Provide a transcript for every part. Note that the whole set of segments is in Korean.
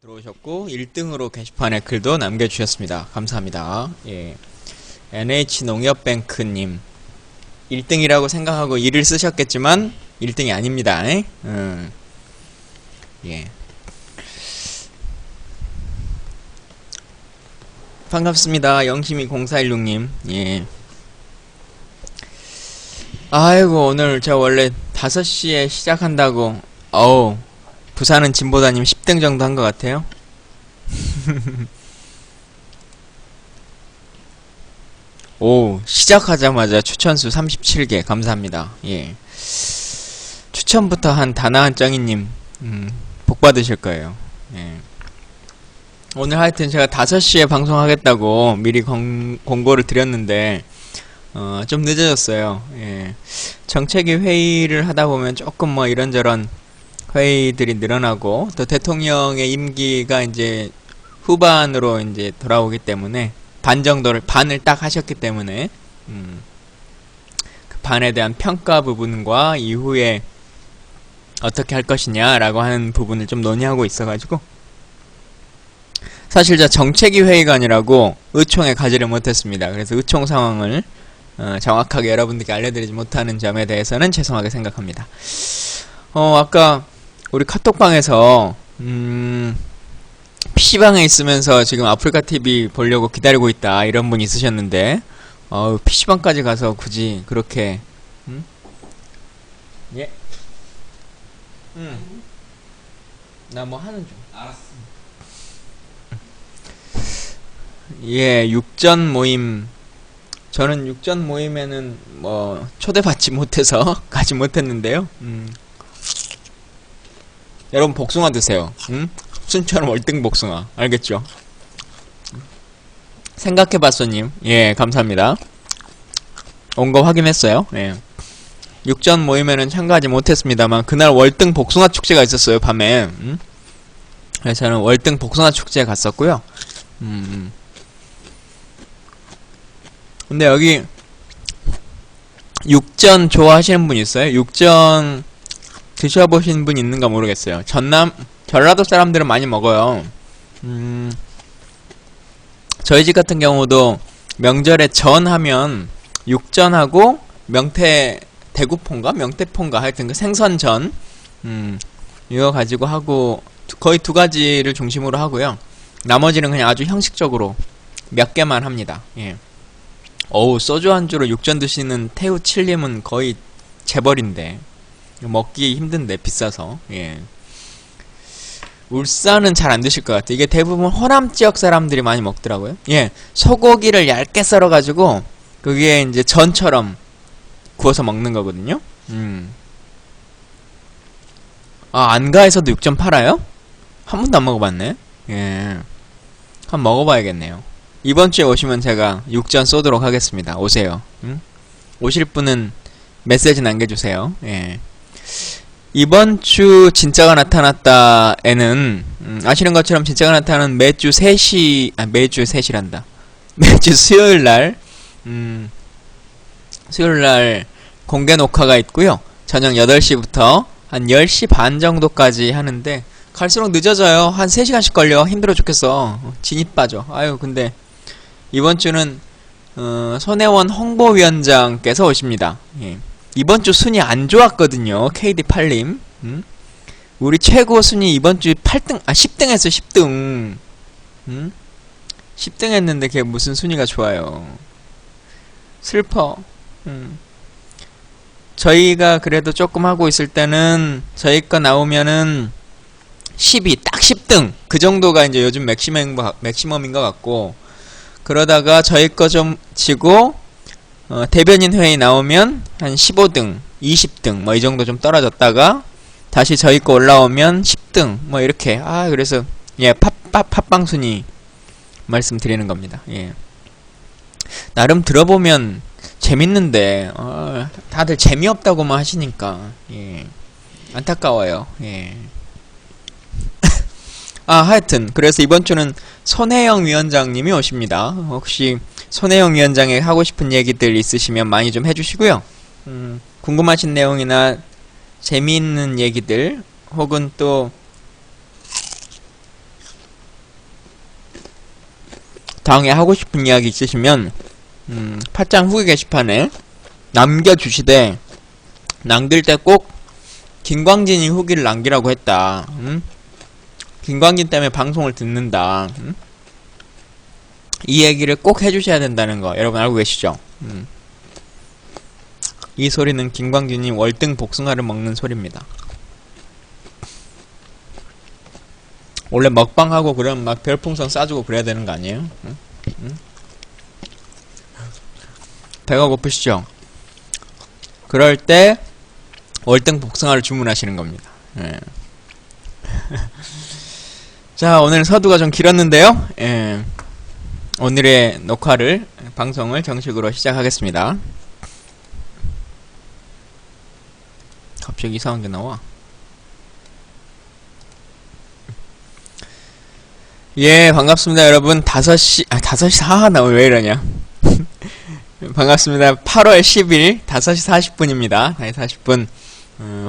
들어오셨고 1등으로 게시판에 글도 남겨주셨습니다. 감사합니다. 예. NH농협뱅크님 1등이라고 생각하고 1을 쓰셨겠지만 1등이 아닙니다. 예. 반갑습니다. 영심이 0416님. 예. 아이고, 오늘 저 원래 5시에 시작한다고 부산은 진보다님 10등 정도 한 것 같아요. 오, 시작하자마자 추천수 37개 감사합니다. 예. 추천부터 한 다나한 짱이님 복 받으실 거예요. 예. 오늘 하여튼 제가 5시에 방송하겠다고 미리 공고를 드렸는데 좀 늦어졌어요. 예. 정책위 회의를 하다 보면 조금 뭐 이런저런 회의들이 늘어나고 또 대통령의 임기가 이제 후반으로 이제 돌아오기 때문에 반을 딱 하셨기 때문에 그 반에 대한 평가 부분과 이후에 어떻게 할 것이냐라고 하는 부분을 좀 논의하고 있어가지고 사실 저 정책위 회의가 아니라고 의총에 가지를 못했습니다. 그래서 의총 상황을 정확하게 여러분들께 알려드리지 못하는 점에 대해서는 죄송하게 생각합니다. 아까 우리 카톡방에서 PC방에 있으면서 지금 아프리카TV 보려고 기다리고 있다 이런 분 있으셨는데 PC방까지 가서 굳이 그렇게 예? 나 뭐 하는 중. 알았어. 예, 육전 모임. 저는 육전 모임에는 뭐 초대받지 못해서 가지 못했는데요. 여러분 복숭아 드세요. 순처럼 월등 복숭아. 알겠죠? 생각해봤어님. 예, 감사합니다. 온 거 확인했어요. 예. 육전 모임에는 참가하지 못했습니다만 그날 월등 복숭아 축제가 있었어요. 밤에. 그래서 저는 월등 복숭아 축제에 갔었고요. 근데 여기 육전 좋아하시는 분 있어요? 육전 드셔보신 분 있는가 모르겠어요. 전라도 사람들은 많이 먹어요. 저희 집 같은 경우도 명절에 전하면 육전하고 대구포인가? 명태포인가? 하여튼 그 생선전 이거 가지고 하고 거의 2가지를 중심으로 하고요. 나머지는 그냥 아주 형식적으로 몇 개만 합니다. 예. 소주 안주로 육전 드시는 태우 칠님은 거의 재벌인데 먹기 힘든데 비싸서. 예. 울산은 잘 안 드실 것 같아요. 이게 대부분 호남 지역 사람들이 많이 먹더라고요. 예. 소고기를 얇게 썰어가지고 그게 이제 전처럼 구워서 먹는 거거든요. 안가에서도 육전 팔아요? 한 번도 안 먹어봤네. 예. 한번 먹어봐야겠네요. 이번 주에 오시면 제가 육전 쏘도록 하겠습니다. 오세요. 오실 분은 메시지 남겨주세요. 예. 이번 주 진짜가 나타났다에는 아시는 것처럼 진짜가 나타나는 매주 3시란다. 매주 수요일날 공개 녹화가 있고요. 저녁 8시부터 한 10시 반 정도까지 하는데 갈수록 늦어져요. 한 3시간씩 걸려. 힘들어 죽겠어. 진입 빠져. 근데 이번 주는 손혜원 홍보위원장께서 오십니다. 예. 이번 주 순위 안 좋았거든요. KD8님. 우리 최고 순위 이번 주 10등 했어. 10등. 10등 했는데 걔 무슨 순위가 좋아요. 슬퍼. 저희가 그래도 조금 하고 있을 때는 저희 거 나오면은 딱 10등 그 정도가 이제 요즘 맥시멈인 것 같고, 그러다가 저희 거 좀 치고 대변인 회의 나오면 한 15등 20등 뭐 이 정도 좀 떨어졌다가 다시 저희 거 올라오면 10등 뭐 이렇게. 그래서 예, 팟빵 순위 말씀드리는 겁니다. 예. 나름 들어보면 재밌는데 다들 재미없다고만 하시니까 예, 안타까워요. 예. 하여튼 그래서 이번 주는 손혜영 위원장님이 오십니다. 혹시 손혜영 위원장에 하고 싶은 얘기들 있으시면 많이 좀 해주시고요. 궁금하신 내용이나 재미있는 얘기들 혹은 또 다음에 하고 싶은 이야기 있으시면 팔짱 후기 게시판에 남겨주시되, 남길 때 꼭 김광진이 후기를 남기라고 했다. 김광진 때문에 방송을 듣는다. 이 얘기를 꼭 해주셔야 된다는 거 여러분 알고 계시죠? 이 소리는 김광진이 월등 복숭아를 먹는 소리입니다. 원래 먹방하고 그러면 막 별풍선 쏴주고 그래야 되는 거 아니에요? 배가 고프시죠? 그럴 때 월등 복숭아를 주문하시는 겁니다. 예. 자, 오늘 서두가 좀 길었는데요. 예. 오늘의 녹화를, 방송을 정식으로 시작하겠습니다. 갑자기 이상한 게 나와. 예, 반갑습니다, 여러분. 5시, 나 왜 이러냐. 반갑습니다. 8월 10일 5시 40분입니다. 40분.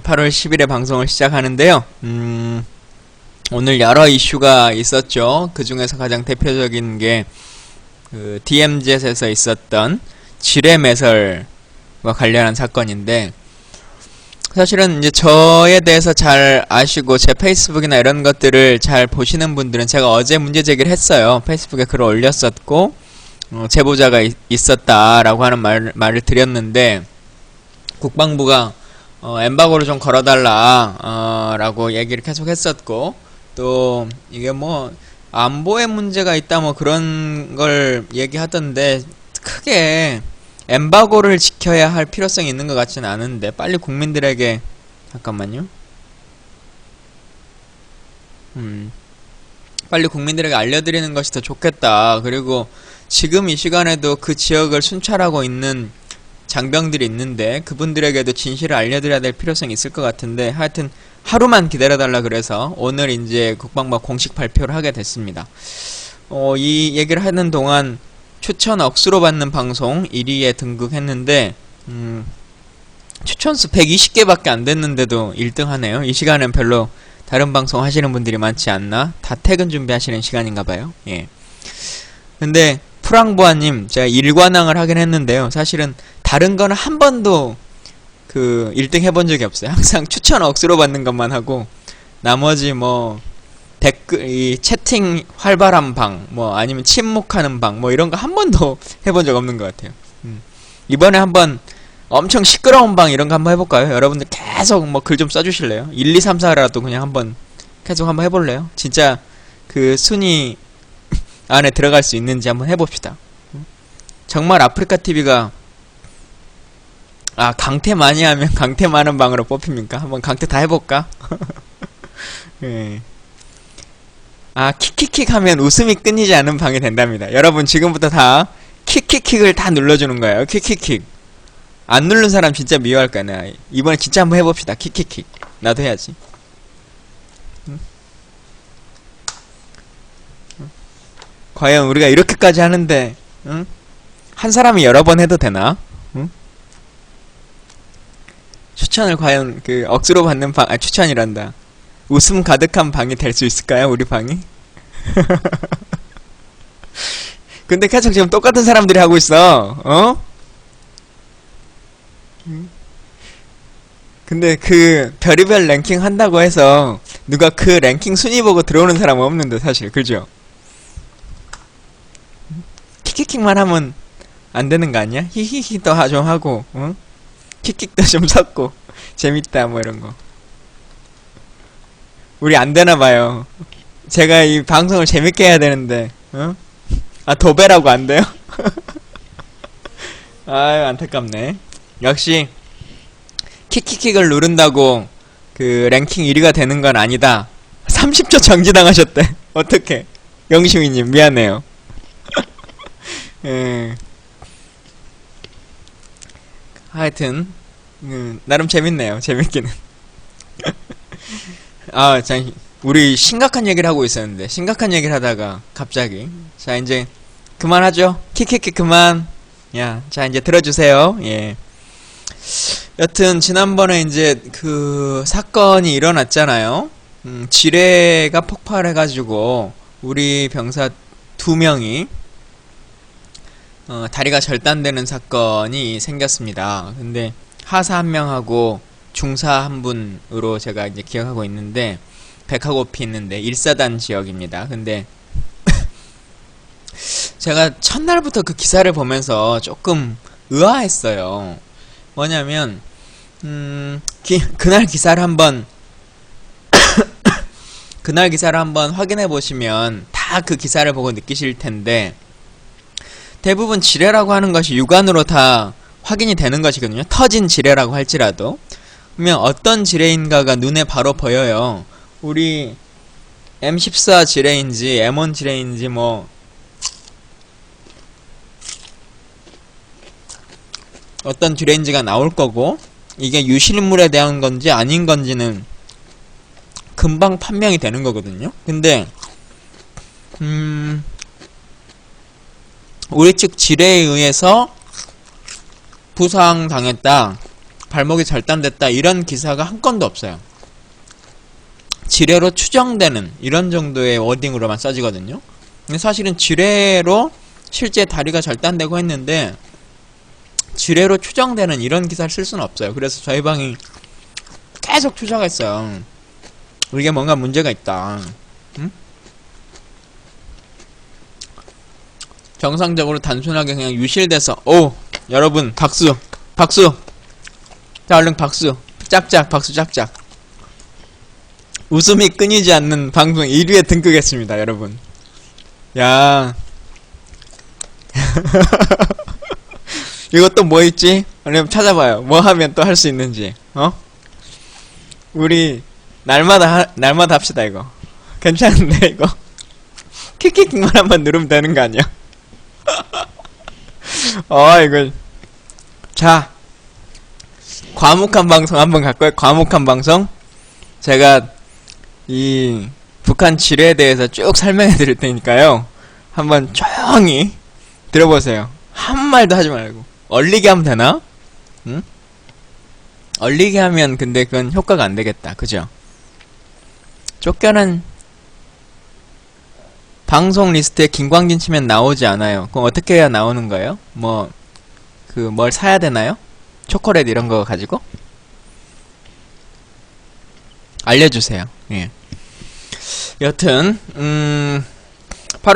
8월 10일에 방송을 시작하는데요. 오늘 여러 이슈가 있었죠. 그 중에서 가장 대표적인 게, DMZ에서 있었던 지뢰매설과 관련한 사건인데, 사실은 이제 저에 대해서 잘 아시고 제 페이스북이나 이런 것들을 잘 보시는 분들은 제가 어제 문제 제기를 했어요. 페이스북에 글을 올렸었고, 제보자가 있었다라고 하는 말을 드렸는데, 국방부가 엠바고를 좀 걸어달라 라고 얘기를 계속 했었고, 또 이게 뭐 안보에 문제가 있다 뭐 그런 걸 얘기하던데, 크게 엠바고를 지켜야 할 필요성이 있는 것 같지는 않은데, 빨리 국민들에게, 잠깐만요. 빨리 국민들에게 알려드리는 것이 더 좋겠다. 그리고 지금 이 시간에도 그 지역을 순찰하고 있는 장병들이 있는데 그분들에게도 진실을 알려드려야 될 필요성이 있을 것 같은데, 하여튼 하루만 기다려달라 그래서 오늘 이제 국방부가 공식 발표를 하게 됐습니다. 이 얘기를 하는 동안 추천 억수로 받는 방송 1위에 등극했는데, 추천수 120개밖에 안 됐는데도 1등 하네요. 이 시간엔 별로 다른 방송 하시는 분들이 많지 않나? 다 퇴근 준비하시는 시간인가봐요. 예. 근데 프랑보아님, 제가 일관왕을 하긴 했는데요. 사실은 다른 거는 한 번도 1등 해본 적이 없어요. 항상 추천 억수로 받는 것만 하고, 나머지 뭐 댓글, 이 채팅 활발한 방, 뭐 아니면 침묵하는 방, 뭐 이런 거 한 번도 해본 적 없는 것 같아요. 이번에 한번 엄청 시끄러운 방 이런 거 한번 해볼까요? 여러분들 계속 뭐 글 좀 써주실래요? 1, 2, 3, 4라도 그냥 한번 계속 한번 해볼래요? 진짜 그 순위 안에 들어갈 수 있는지 한번 해봅시다. 정말 아프리카 TV가 강퇴 많이 하면 강퇴 많은 방으로 뽑힙니까? 한번 강퇴 다 해볼까? 예. 킥킥킥 하면 웃음이 끊이지 않는 방이 된답니다. 여러분 지금부터 다 킥킥킥을 다 눌러주는 거예요. 킥킥킥. 안 누른 사람 진짜 미워할 거야. 이번에 진짜 한번 해봅시다. 킥킥킥. 나도 해야지. 과연 우리가 이렇게까지 하는데, 한 사람이 여러 번 해도 되나? 추천을 과연 억수로 받는 방, 추천이란다. 웃음 가득한 방이 될 수 있을까요? 우리 방이? 근데 계속 지금 똑같은 사람들이 하고 있어. 근데 별의별 랭킹 한다고 해서 누가 그 랭킹 순위 보고 들어오는 사람은 없는데, 사실. 그죠? 킥킥킥만 하면 안 되는 거 아니야? 히히히도 좀 하고, 킥킥도 좀 섞고, 재밌다, 뭐 이런 거. 우리 안 되나봐요. 제가 이 방송을 재밌게 해야 되는데, 도배라고 안 돼요? 아유, 안타깝네. 역시, 킥킥킥을 누른다고, 랭킹 1위가 되는 건 아니다. 30초 정지당하셨대. 어떡해. 영심이님, 미안해요. 예. 하여튼, 나름 재밌네요. 재밌기는. 우리 심각한 얘기를 하고 있었는데, 심각한 얘기를 하다가, 갑자기. 자, 이제, 그만하죠. 킥킥킥 그만. 자, 이제 들어주세요. 예. 여튼, 지난번에 이제, 사건이 일어났잖아요. 지뢰가 폭발해가지고, 우리 병사 2명이, 다리가 절단되는 사건이 생겼습니다. 근데 하사 한 명하고 중사 한 분으로 제가 이제 기억하고 있는데, 백화고피 있는데 일사단 지역입니다. 근데 제가 첫날부터 그 기사를 보면서 조금 의아했어요. 뭐냐면 그날 기사를 한번 그날 기사를 한번 확인해 보시면 다 그 기사를 보고 느끼실 텐데, 대부분 지뢰라고 하는 것이 육안으로 다 확인이 되는 것이거든요. 터진 지뢰라고 할지라도. 그러면 어떤 지뢰인가가 눈에 바로 보여요. 우리 M14 지뢰인지 M1 지뢰인지 뭐 어떤 지뢰인지가 나올 거고, 이게 유실물에 대한 건지 아닌 건지는 금방 판명이 되는 거거든요. 근데 우리 측 지뢰에 의해서 부상당했다, 발목이 절단됐다, 이런 기사가 한 건도 없어요. 지뢰로 추정되는, 이런 정도의 워딩으로만 써지거든요. 근데 사실은 지뢰로 실제 다리가 절단되고 했는데 지뢰로 추정되는 이런 기사를 쓸 수는 없어요. 그래서 저희 방이 계속 추적했어요. 이게 뭔가 문제가 있다. 응? 정상적으로 단순하게 그냥 유실돼서, 오! 여러분 박수! 박수! 자, 얼른 박수! 짝짝! 박수 짝짝! 웃음이 끊이지 않는 방송 1위에 등극했습니다, 여러분. 야. 이거 또 뭐 있지? 얼른 찾아봐요. 뭐 하면 또 할 수 있는지. 우리 날마다 합시다, 이거. 괜찮은데, 이거? 킥킥킥만 한번 누르면 되는 거 아니야? 이거. 자, 과묵한 방송 한번 갈까요? 과묵한 방송? 제가 이 북한 지뢰에 대해서 쭉 설명해 드릴 테니까요. 한번 조용히 들어보세요. 한 말도 하지 말고. 얼리게 하면 되나? 응? 얼리게 하면 근데 그건 효과가 안 되겠다. 그죠? 쫓겨난 방송 리스트에 김광진 치면 나오지 않아요. 그럼 어떻게 해야 나오는 거예요? 뭘 사야 되나요? 초콜릿 이런 거 가지고? 알려주세요. 예. 여튼, 8월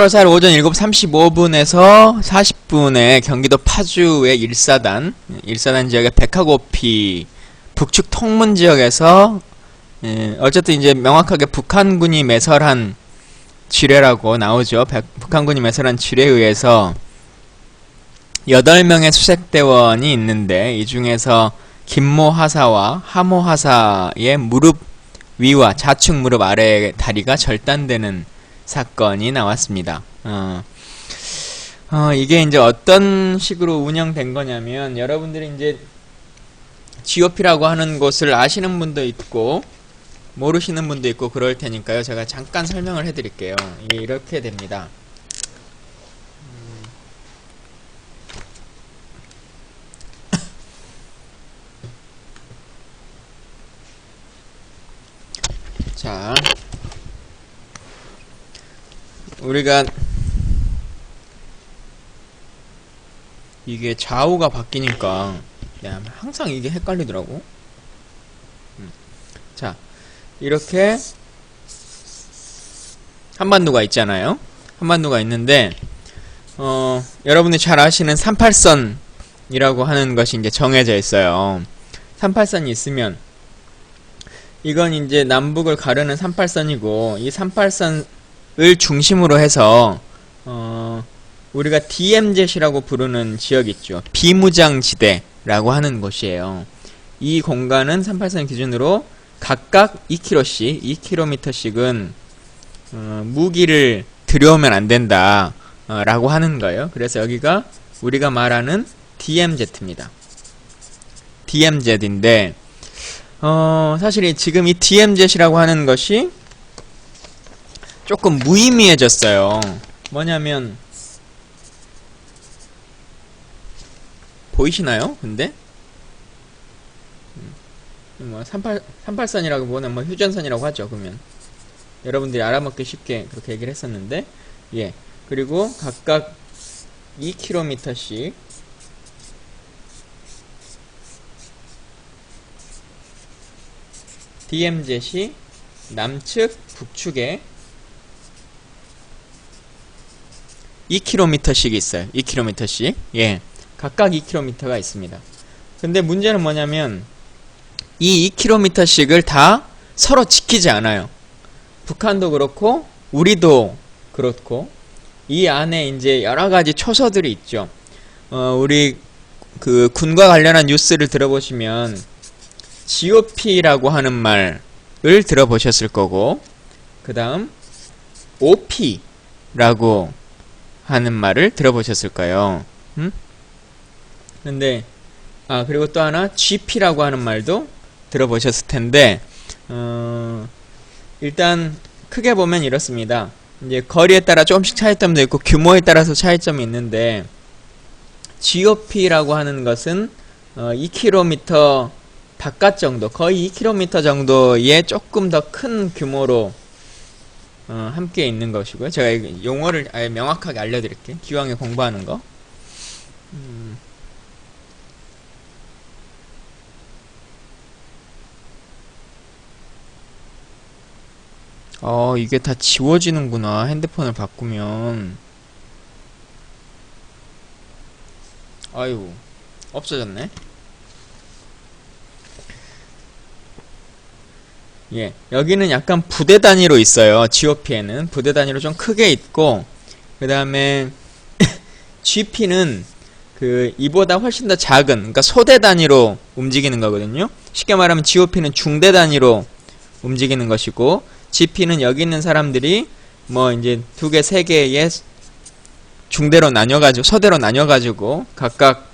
4일 오전 7시 35분에서 40분에 경기도 파주의 일사단 지역의 백화고피 북측 통문 지역에서, 어쨌든 이제 명확하게 북한군이 매설한 지뢰라고 나오죠. 북한군이 매설한 지뢰에 의해서 8명의 수색대원이 있는데, 이 중에서 김모 하사와 하모 하사의 무릎 위와 좌측 무릎 아래의 다리가 절단되는 사건이 나왔습니다. 이게 이제 어떤 식으로 운영된 거냐면, 여러분들이 이제 GOP라고 하는 곳을 아시는 분도 있고 모르시는 분도 있고 그럴 테니까요. 제가 잠깐 설명을 해드릴게요. 이게 이렇게 됩니다. 자, 우리가 이게 좌우가 바뀌니까 항상 이게 헷갈리더라고. 자, 이렇게 한반도가 있잖아요. 한반도가 있는데, 여러분이 잘 아시는 38선이라고 하는 것이 이제 정해져 있어요. 38선이 있으면 이건 이제 남북을 가르는 38선이고, 이 38선을 중심으로 해서 우리가 DMZ이라고 부르는 지역이 있죠. 비무장지대라고 하는 곳이에요. 이 공간은 38선 기준으로 각각 2km씩, 2km씩은 무기를 들여오면 안 된다 라고 하는 거예요. 그래서 여기가 우리가 말하는 DMZ입니다. DMZ인데, 사실 지금 이 DMZ이라고 하는 것이 조금 무의미해졌어요. 뭐냐면, 보이시나요? 근데? 38선이라고 보면 휴전선이라고 하죠. 그러면 여러분들이 알아먹기 쉽게 그렇게 얘기를 했었는데, 예. 그리고 각각 2km씩 DMZ이 남측 북측에 2km씩 있어요. 2km씩. 예. 각각 2km가 있습니다. 근데 문제는 뭐냐면 이 2km씩을 다 서로 지키지 않아요. 북한도 그렇고 우리도 그렇고 이 안에 이제 여러 가지 초소들이 있죠. 우리 그 군과 관련한 뉴스를 들어보시면 GOP라고 하는 말을 들어보셨을 거고, 그 다음 OP라고 하는 말을 들어보셨을 거예요. 근데 그리고 또 하나 GP라고 하는 말도 들어보셨을 텐데, 일단 크게 보면 이렇습니다. 이제 거리에 따라 조금씩 차이점도 있고 규모에 따라서 차이점이 있는데, GOP라고 하는 것은 2km 바깥 정도, 거의 2km 정도의 조금 더 큰 규모로 함께 있는 것이고요. 제가 용어를 아예 명확하게 알려드릴게요. 기왕에 공부하는 거. 이게 다 지워지는구나. 핸드폰을 바꾸면. 아유, 없어졌네. 예, 여기는 약간 부대 단위로 있어요. GOP에는 부대 단위로 좀 크게 있고, 그 다음에 GP는 이보다 훨씬 더 작은, 그러니까 소대 단위로 움직이는 거거든요. 쉽게 말하면 GOP는 중대 단위로 움직이는 것이고, GP는 여기 있는 사람들이 뭐 이제 2개, 3개의 중대로 나뉘어가지고, 소대로 나뉘어가지고 각각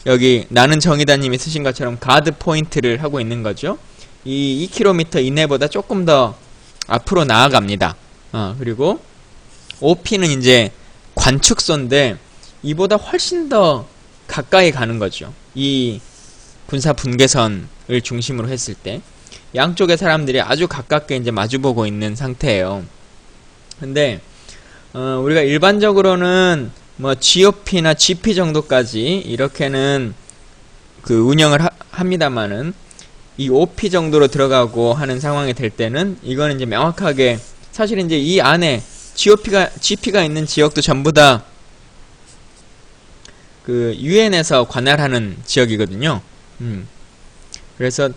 여기 나는 정의다님이 쓰신 것처럼 가드 포인트를 하고 있는 거죠. 이 2km 이내보다 조금 더 앞으로 나아갑니다. 그리고 OP는 이제 관측소인데 이보다 훨씬 더 가까이 가는 거죠. 이 군사 분계선을 중심으로 했을 때 양쪽의 사람들이 아주 가깝게 이제 마주보고 있는 상태예요. 근데 우리가 일반적으로는 뭐 GOP나 GP 정도까지 이렇게는 운영을 합니다만은 이 OP 정도로 들어가고 하는 상황이 될 때는 이거는 이제 명확하게 사실 이제 이 안에 GP가 있는 지역도 전부 다 UN에서 관할하는 지역이거든요. 그래서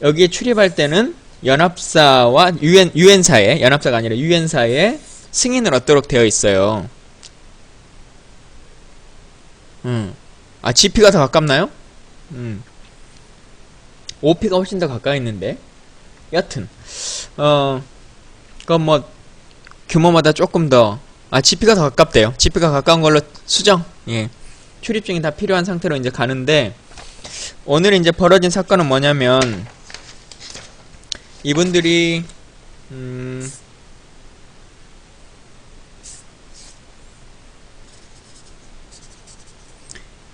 여기에 출입할 때는 연합사와 유엔사에, 연합사가 아니라 유엔사에 승인을 얻도록 되어 있어요. GP가 더 가깝나요? OP가 훨씬 더 가까이 있는데, 여튼 그건 뭐 규모마다 조금 더 GP가 더 가깝대요. GP가 가까운 걸로 수정. 예, 출입증이 다 필요한 상태로 이제 가는데, 오늘 이제 벌어진 사건은 뭐냐면 이분들이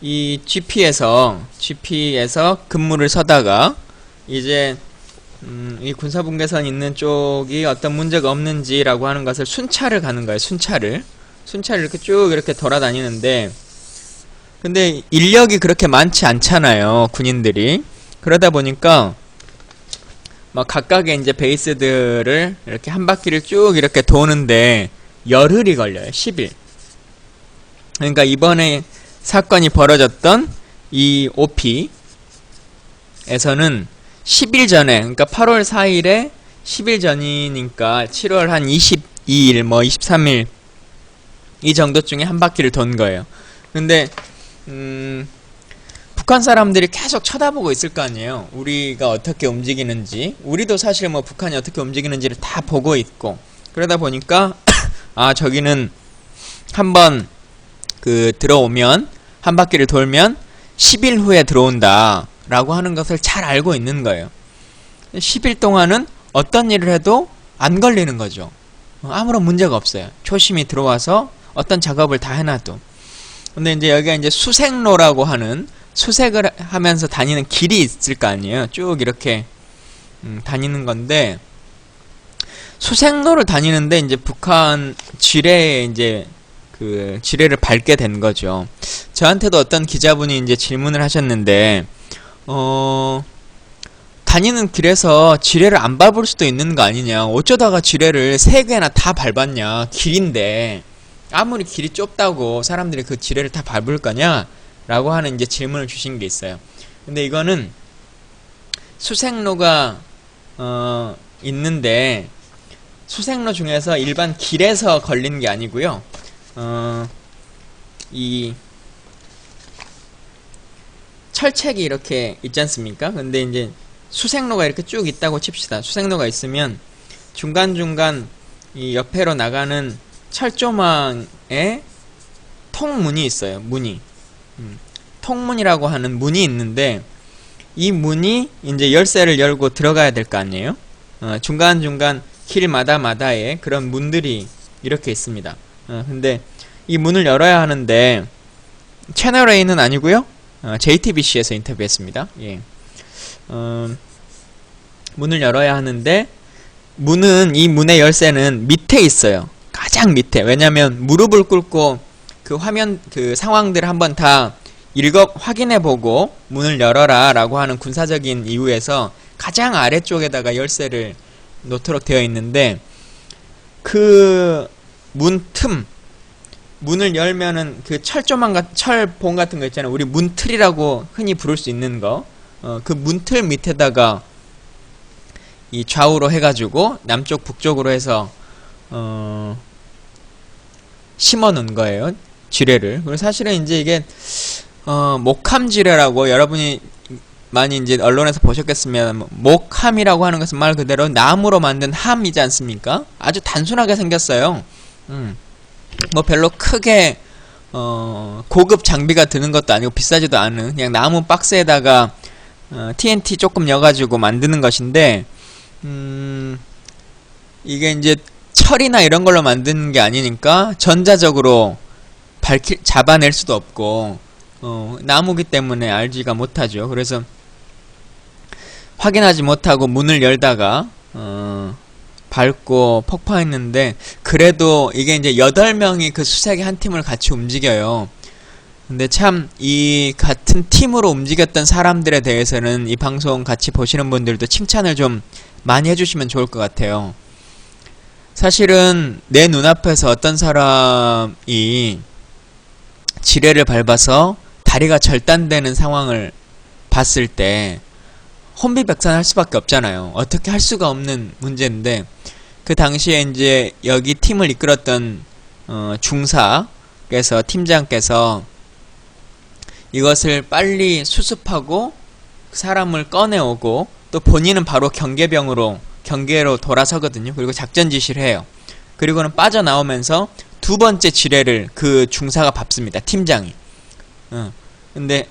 이 GP에서 근무를 서다가 이제 이 군사분계선 있는 쪽이 어떤 문제가 없는지라고 하는 것을 순찰을 가는 거예요. 순찰을 이렇게 쭉 이렇게 돌아다니는데, 근데 인력이 그렇게 많지 않잖아요, 군인들이. 그러다 보니까 막 각각의 이제 베이스들을 이렇게 한 바퀴를 쭉 이렇게 도는데 열흘이 걸려요. 10일. 그러니까 이번에 사건이 벌어졌던 이 OP에서는 10일 전에, 그러니까 8월 4일에 10일 전이니까 7월 한 22일, 뭐 23일 이 정도쯤에 한 바퀴를 돈 거예요. 근데 북한 사람들이 계속 쳐다보고 있을 거 아니에요. 우리가 어떻게 움직이는지. 우리도 사실 뭐 북한이 어떻게 움직이는지를 다 보고 있고, 그러다 보니까 저기는 한번 들어오면, 한 바퀴를 돌면 10일 후에 들어온다 라고 하는 것을 잘 알고 있는 거예요. 10일 동안은 어떤 일을 해도 안 걸리는 거죠. 아무런 문제가 없어요. 초심이 들어와서 어떤 작업을 다 해놔도. 근데 이제 여기가 이제 수색로라고 하는, 수색을 하면서 다니는 길이 있을 거 아니에요. 쭉 이렇게 다니는 건데, 수색로를 다니는데 이제 북한 지뢰에 이제 그 지뢰를 밟게 된 거죠. 저한테도 어떤 기자분이 이제 질문을 하셨는데, 다니는 길에서 지뢰를 안 밟을 수도 있는 거 아니냐. 어쩌다가 지뢰를 3개나 다 밟았냐. 길인데. 아무리 길이 좁다고 사람들이 그 지뢰를 다 밟을 거냐? 라고 하는 이제 질문을 주신 게 있어요. 근데 이거는 수색로가, 있는데, 수색로 중에서 일반 길에서 걸린 게 아니고요. 이 철책이 이렇게 있지 않습니까? 근데 이제 수색로가 이렇게 쭉 있다고 칩시다. 수색로가 있으면 중간중간 이 옆에로 나가는 철조망에 통문이 있어요. 문이. 통문이라고 하는 문이 있는데 이 문이 이제 열쇠를 열고 들어가야 될 거 아니에요? 중간중간 길마다마다에 그런 문들이 이렇게 있습니다. 근데 이 문을 열어야 하는데 채널 A는 아니고요. JTBC에서 인터뷰했습니다. 예. 문을 열어야 하는데 이 문의 열쇠는 밑에 있어요. 가장 밑에. 왜냐면 무릎을 꿇고 그 화면 그 상황들을 한번 다 확인해보고 문을 열어라 라고 하는 군사적인 이유에서 가장 아래쪽에다가 열쇠를 놓도록 되어 있는데 그 문을 열면은 그 철봉 같은 거 있잖아요. 우리 문틀이라고 흔히 부를 수 있는 거. 그 문틀 밑에다가 이 좌우로 해가지고 남쪽 북쪽으로 해서 심어 놓은 거예요. 지뢰를. 그리고 사실은 이제 이게 목함 지뢰라고 여러분이 많이 이제 언론에서 보셨겠으면 목함이라고 하는 것은 말 그대로 나무로 만든 함이지 않습니까? 아주 단순하게 생겼어요. 뭐 별로 크게 고급 장비가 드는 것도 아니고 비싸지도 않은 그냥 나무 박스에다가 TNT 조금 넣어가지고 만드는 것인데 이게 이제 철이나 이런 걸로 만드는 게 아니니까 전자적으로 잡아낼 수도 없고 나무기 때문에 알지가 못하죠. 그래서 확인하지 못하고 문을 열다가 밟고 폭파했는데 그래도 이게 이제 8명이 그 수색의 한 팀을 같이 움직여요. 근데 참 이 같은 팀으로 움직였던 사람들에 대해서는 이 방송 같이 보시는 분들도 칭찬을 좀 많이 해주시면 좋을 것 같아요. 사실은 내 눈앞에서 어떤 사람이 지뢰를 밟아서 다리가 절단되는 상황을 봤을 때 혼비백산할 수밖에 없잖아요. 어떻게 할 수가 없는 문제인데 그 당시에 이제 여기 팀을 이끌었던 중사께서 팀장께서 이것을 빨리 수습하고 사람을 꺼내오고 또 본인은 바로 경계로 돌아서거든요. 그리고 작전 지시를 해요. 그리고는 빠져나오면서 두 번째 지뢰를 그 중사가 밟습니다. 팀장이. 근데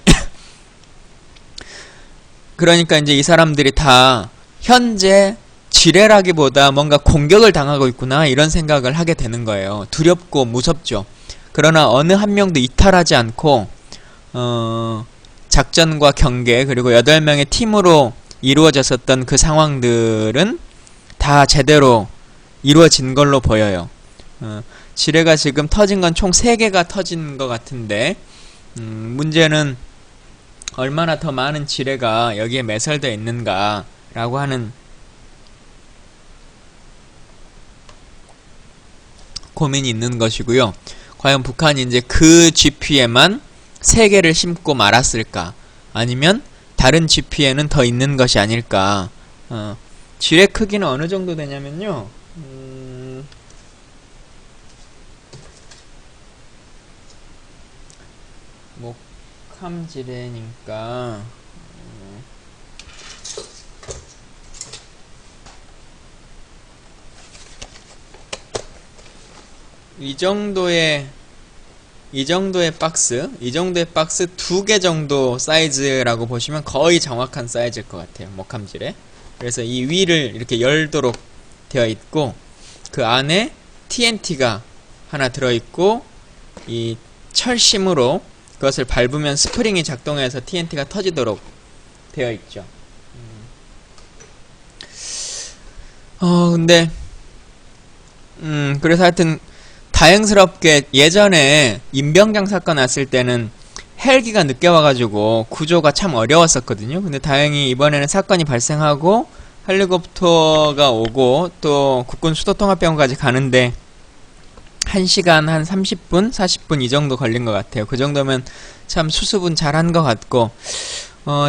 그러니까 이제 이 사람들이 다 현재 지뢰라기보다 뭔가 공격을 당하고 있구나 이런 생각을 하게 되는 거예요. 두렵고 무섭죠. 그러나 어느 한 명도 이탈하지 않고 작전과 경계 그리고 8명의 팀으로 이루어졌었던 그 상황들은 다 제대로 이루어진 걸로 보여요. 지뢰가 지금 터진 건 총 3개가 터진 것 같은데 문제는 얼마나 더 많은 지뢰가 여기에 매설되어 있는가 라고 하는 고민이 있는 것이고요. 과연 북한이 이제 그 GP에만 3개를 심고 말았을까 아니면 다른 GP에는 더 있는 것이 아닐까. 지뢰 크기는 어느 정도 되냐면요. 목함 지뢰니까 이 정도의 박스 2개 정도 사이즈라고 보시면 거의 정확한 사이즈일 것 같아요. 목함지뢰. 그래서 이 위를 이렇게 열도록 되어 있고 그 안에 TNT가 하나 들어있고 이 철심으로 그것을 밟으면 스프링이 작동해서 TNT가 터지도록 되어 있죠. 근데 그래서 하여튼 다행스럽게 예전에 임병장 사건 났을 때는 헬기가 늦게 와가지고 구조가 참 어려웠었거든요. 근데 다행히 이번에는 사건이 발생하고 헬리콥터가 오고 또 국군 수도통합병원까지 가는데 1시간 한 30분, 40분 이 정도 걸린 것 같아요. 그 정도면 참 수습은 잘한 것 같고,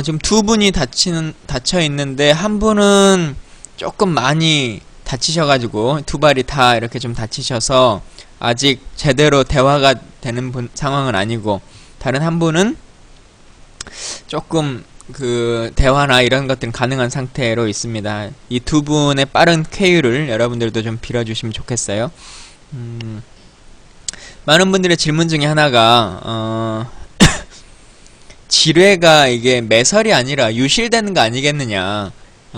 지금 두 분이 다쳐 있는데 한 분은 조금 많이 다치셔가지고 두 발이 다 이렇게 좀 다치셔서 아직 제대로 대화가 되는 상황은 아니고, 다른 한 분은 조금 그 대화나 이런 것들은 가능한 상태로 있습니다. 이 두 분의 빠른 쾌유를 여러분들도 좀 빌어주시면 좋겠어요. 많은 분들의 질문 중에 하나가 지뢰가 이게 매설이 아니라 유실되는 거 아니겠느냐,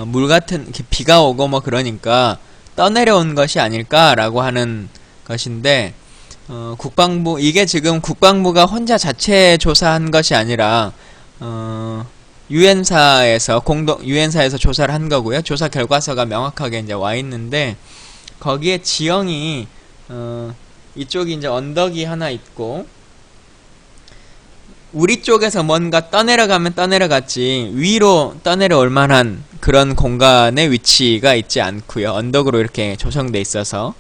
물 같은 비가 오고 뭐 그러니까 떠내려온 것이 아닐까라고 하는 것인데, 국방부, 이게 지금 국방부가 혼자 자체 조사한 것이 아니라 유엔사에서 유엔사에서 조사를 한 거고요. 조사 결과서가 명확하게 이제 와 있는데, 거기에 지형이 이쪽이 이제 언덕이 하나 있고, 우리 쪽에서 뭔가 떠내려가면 떠내려갔지 위로 떠내려올 만한 그런 공간의 위치가 있지 않고요. 언덕으로 이렇게 조성돼 있어서.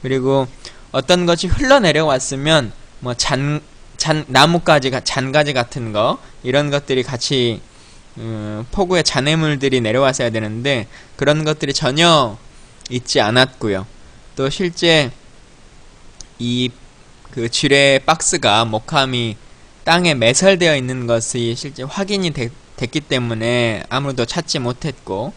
그리고 어떤 것이 흘러내려왔으면 뭐 나뭇가지, 잔가지 같은 거, 이런 것들이 같이 폭우의 잔해물들이 내려왔어야 되는데 그런 것들이 전혀 있지 않았고요. 또 실제 이 그 지뢰 박스가 목함이 땅에 매설되어 있는 것이 실제 확인이 됐기 때문에 아무도 찾지 못했고,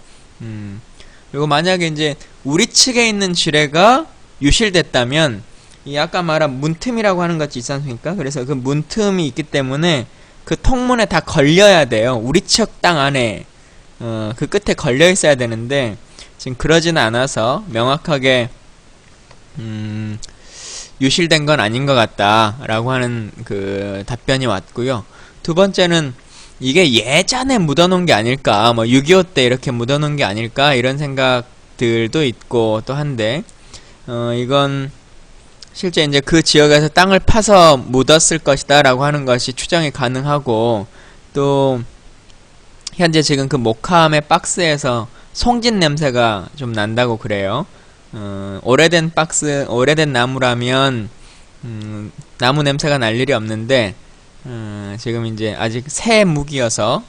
그리고 만약에 이제 우리 측에 있는 지뢰가 유실됐다면 이 아까 말한 문틈이라고 하는 것이 있지 않습니까? 그래서 그 문틈이 있기 때문에 그 통문에 다 걸려야 돼요. 우리 측 땅 안에 그 끝에 걸려 있어야 되는데 지금 그러지는 않아서 명확하게 유실된 건 아닌 것 같다라고 하는 그 답변이 왔고요. 두 번째는 이게 예전에 묻어놓은 게 아닐까, 뭐 6.25 때 이렇게 묻어놓은 게 아닐까, 이런 생각들도 있고 또 한데, 이건 실제 이제 그 지역에서 땅을 파서 묻었을 것이다 라고 하는 것이 추정이 가능하고, 또 현재 지금 그 목함의 박스에서 송진 냄새가 좀 난다고 그래요. 오래된 박스, 오래된 나무라면 나무 냄새가 날 일이 없는데 지금 이제 아직 새 무기여서,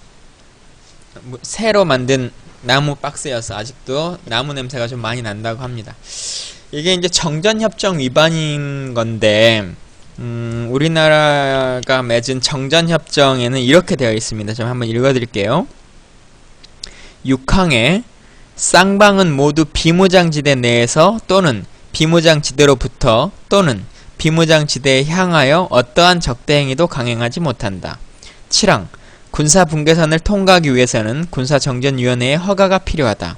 새로 만든 나무 박스여서 아직도 나무 냄새가 좀 많이 난다고 합니다. 이게 이제 정전협정 위반인 건데, 우리나라가 맺은 정전협정에는 이렇게 되어 있습니다. 좀 한번 읽어드릴게요. 6항에 쌍방은 모두 비무장지대 내에서 또는 비무장지대로부터 또는 비무장지대에 향하여 어떠한 적대행위도 강행하지 못한다. 7항 군사분계선을 통과하기 위해서는 군사정전위원회의 허가가 필요하다.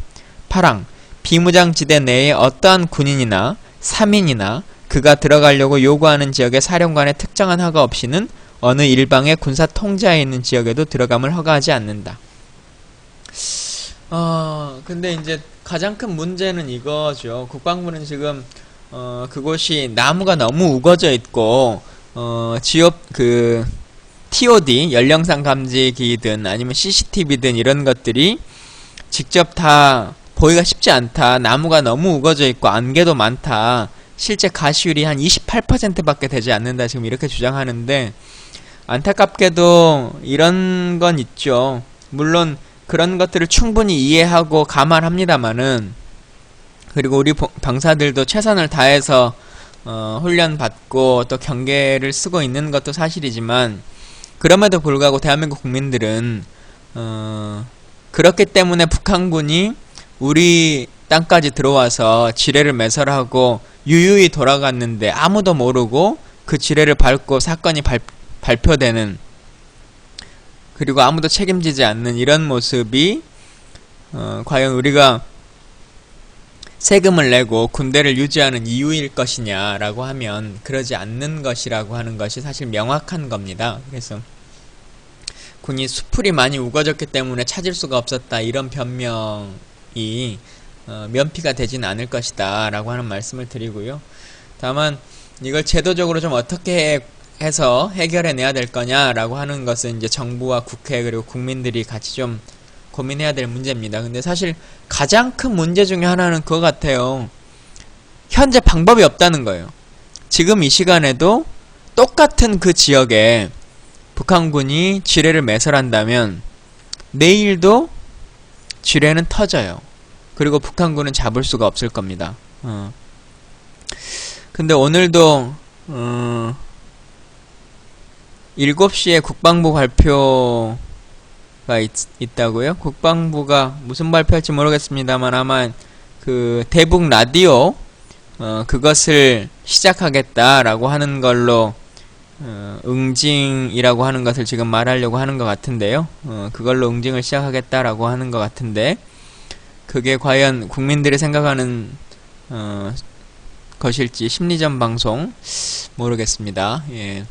8항 비무장지대 내에 어떠한 군인이나 3인이나 그가 들어가려고 요구하는 지역의 사령관의 특정한 허가 없이는 어느 일방의 군사 통제하에 있는 지역에도 들어감을 허가하지 않는다. 근데 이제 가장 큰 문제는 이거죠. 국방부는 지금 그곳이 나무가 너무 우거져 있고 지역 그 TOD 연령상 감지기든 아니면 CCTV든 이런 것들이 직접 다 보기가 쉽지 않다. 나무가 너무 우거져 있고 안개도 많다. 실제 가시율이 한 28%밖에 되지 않는다. 지금 이렇게 주장하는데, 안타깝게도 이런 건 있죠. 물론 그런 것들을 충분히 이해하고 감안합니다마는, 그리고 우리 병사들도 최선을 다해서 훈련 받고 또 경계를 쓰고 있는 것도 사실이지만, 그럼에도 불구하고 대한민국 국민들은 그렇기 때문에 북한군이 우리 땅까지 들어와서 지뢰를 매설하고 유유히 돌아갔는데 아무도 모르고 그 지뢰를 밟고 사건이 발표되는, 그리고 아무도 책임지지 않는 이런 모습이 과연 우리가 세금을 내고 군대를 유지하는 이유일 것이냐라고 하면 그러지 않는 것이라고 하는 것이 사실 명확한 겁니다. 그래서 군이 수풀이 많이 우거졌기 때문에 찾을 수가 없었다, 이런 변명이 면피가 되진 않을 것이다 라고 하는 말씀을 드리고요. 다만 이걸 제도적으로 좀 어떻게 해서 해결해 내야 될 거냐라고 하는 것은 이제 정부와 국회 그리고 국민들이 같이 좀 고민해야 될 문제입니다. 근데 사실 가장 큰 문제 중에 하나는 그거 같아요. 현재 방법이 없다는 거예요. 지금 이 시간에도 똑같은 그 지역에 북한군이 지뢰를 매설한다면 내일도 지뢰는 터져요. 그리고 북한군은 잡을 수가 없을 겁니다. 근데 오늘도 7시에 국방부 발표가 있다고요? 국방부가 무슨 발표할지 모르겠습니다만 아마 그 대북 라디오 그것을 시작하겠다라고 하는 걸로 응징이라고 하는 것을 지금 말하려고 하는 것 같은데요. 그걸로 응징을 시작하겠다라고 하는 것 같은데 그게 과연 국민들이 생각하는 것일지 심리전 방송 모르겠습니다. 예.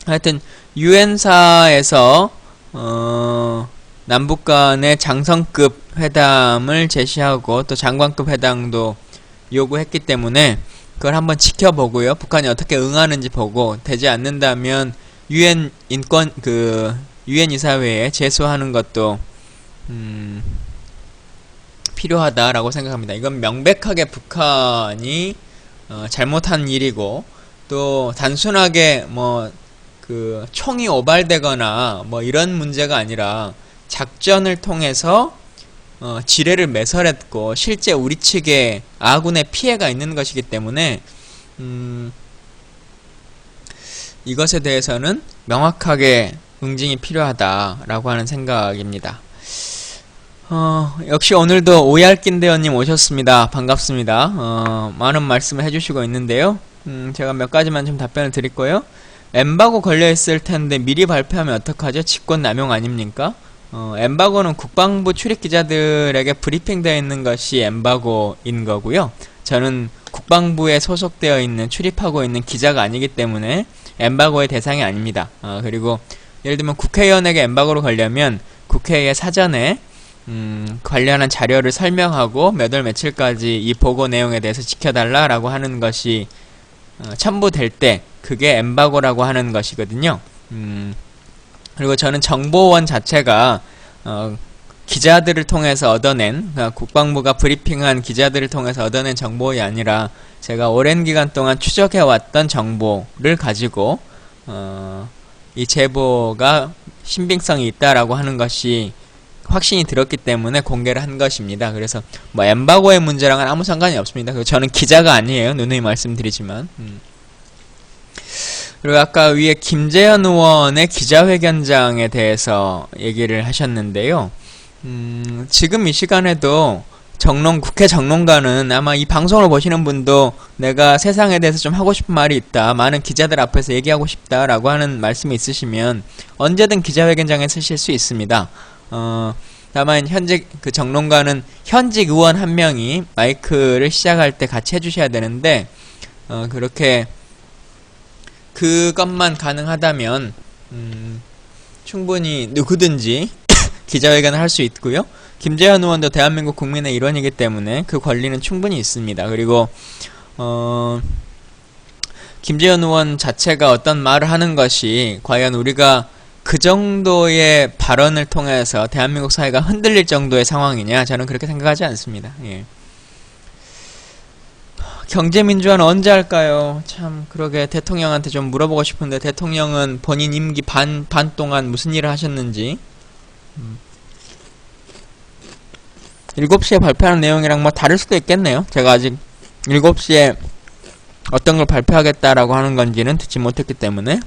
하여튼 유엔사에서 남북 간의 장성급 회담을 제시하고 또 장관급 회담도 요구했기 때문에 그걸 한번 지켜보고요. 북한이 어떻게 응하는지 보고 되지 않는다면 유엔 인권 유엔 이사회에 제소하는 것도 필요하다라고 생각합니다. 이건 명백하게 북한이 잘못한 일이고 또 단순하게 뭐 총이 오발되거나 뭐 이런 문제가 아니라 작전을 통해서 지뢰를 매설했고 실제 우리 측에 아군의 피해가 있는 것이기 때문에 이것에 대해서는 명확하게 응징이 필요하다라고 하는 생각입니다. 역시 오늘도 오얄낀대요님 오셨습니다. 반갑습니다. 많은 말씀을 해주시고 있는데요. 제가 몇 가지만 좀 답변을 드릴 거예요. 엠바고 걸려있을 텐데 미리 발표하면 어떡하죠? 직권남용 아닙니까? 엠바고는 국방부 출입 기자들에게 브리핑되어 있는 것이 엠바고인 거고요. 저는 국방부에 소속되어 있는 출입하고 있는 기자가 아니기 때문에 엠바고의 대상이 아닙니다. 그리고 예를 들면 국회의원에게 엠바고로 걸려면 국회에 사전에 관련한 자료를 설명하고 몇 월 며칠까지 이 보고 내용에 대해서 지켜달라라고 하는 것이 첨부될 때 그게 엠바고라고 하는 것이거든요. 그리고 저는 정보원 자체가 기자들을 통해서 얻어낸 국방부가 브리핑한 기자들을 통해서 얻어낸 정보가 아니라 제가 오랜 기간 동안 추적해왔던 정보를 가지고 이 제보가 신빙성이 있다라고 하는 것이 확신이 들었기 때문에 공개를 한 것입니다. 그래서 뭐 엠바고의 문제랑은 아무 상관이 없습니다. 그리고 저는 기자가 아니에요. 누누이 말씀드리지만. 그리고 아까 위에 김재현 의원의 기자회견장에 대해서 얘기를 하셨는데요. 지금 이 시간에도 국회 정론관은 아마 이 방송을 보시는 분도 내가 세상에 대해서 좀 하고 싶은 말이 있다. 많은 기자들 앞에서 얘기하고 싶다라고 하는 말씀이 있으시면 언제든 기자회견장에 쓰실 수 있습니다. 다만 현직 그 정론가는 현직 의원 한 명이 마이크를 시작할 때 같이 해주셔야 되는데 그렇게 그것만 가능하다면 충분히 누구든지 기자회견을 할 수 있고요. 김재현 의원도 대한민국 국민의 일원이기 때문에 그 권리는 충분히 있습니다. 그리고 김재현 의원 자체가 어떤 말을 하는 것이 과연 우리가 그 정도의 발언을 통해서 대한민국 사회가 흔들릴 정도의 상황이냐, 저는 그렇게 생각하지 않습니다. 예. 경제민주화는 언제 할까요? 참 그러게 대통령한테 좀 물어보고 싶은데 대통령은 본인 임기 반 동안 무슨 일을 하셨는지 7시에 발표하는 내용이랑 뭐 다를 수도 있겠네요. 제가 아직 7시에 어떤 걸 발표하겠다라고 하는 건지는 듣지 못했기 때문에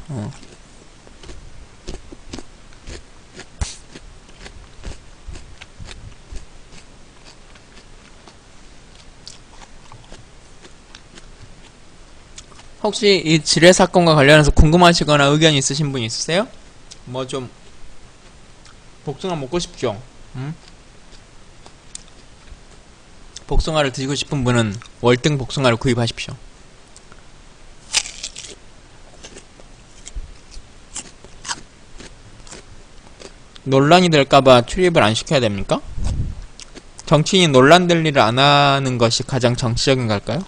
혹시 이 지뢰 사건과 관련해서 궁금하시거나 의견 있으신 분 있으세요? 뭐 좀 복숭아 먹고 싶죠? 복숭아를 드시고 싶은 분은 월등 복숭아를 구입하십시오. 논란이 될까봐 출입을 안 시켜야 됩니까? 정치인이 논란될 일을 안 하는 것이 가장 정치적인 걸까요?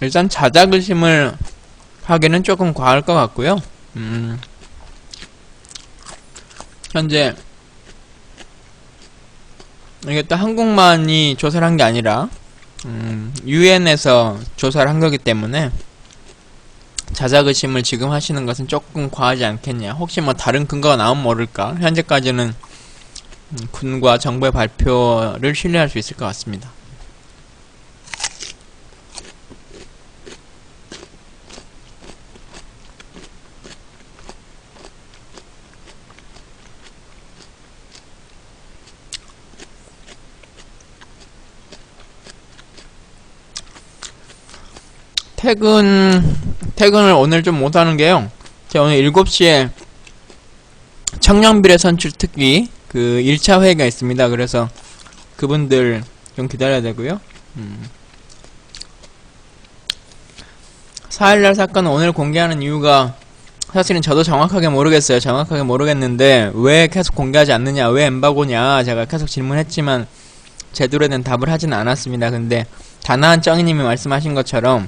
일단 자작의심을 하기는 조금 과할 것 같고요. 현재 이게 또 한국만이 조사를 한 게 아니라 유엔에서 조사를 한 거기 때문에 자작의심을 지금 하시는 것은 조금 과하지 않겠냐. 혹시 뭐 다른 근거가 나오면 모를까. 현재까지는 군과 정부의 발표를 신뢰할 수 있을 것 같습니다. 퇴근을 오늘 좀 못하는 게요. 제가 오늘 7시에 청년비례 선출 특위 그 1차 회의가 있습니다. 그래서 그분들 좀 기다려야 되고요. 4.18 사건은 오늘 공개하는 이유가 사실은 저도 정확하게 모르겠어요. 정확하게 모르겠는데 왜 계속 공개하지 않느냐, 왜 엠바고냐 제가 계속 질문했지만 제대로 된 답을 하진 않았습니다. 근데 다나한 쩡이님이 말씀하신 것처럼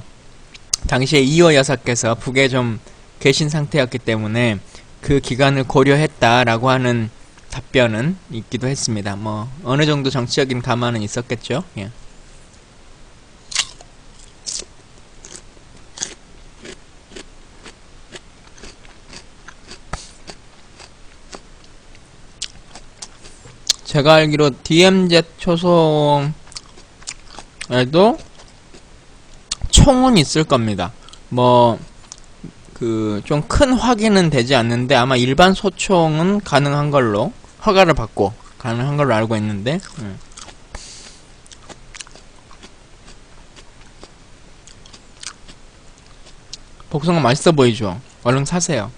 당시에 이호 여사께서 북에 좀 계신 상태였기 때문에 그 기간을 고려했다라고 하는 답변은 있기도 했습니다. 뭐 어느 정도 정치적인 감안은 있었겠죠. 예. 제가 알기로 DMZ 초송에도 총은 있을 겁니다. 뭐 그 좀 큰 확인은 되지 않는데 아마 일반 소총은 가능한 걸로 허가를 받고 가능한 걸로 알고 있는데 복숭아 맛있어 보이죠? 얼른 사세요.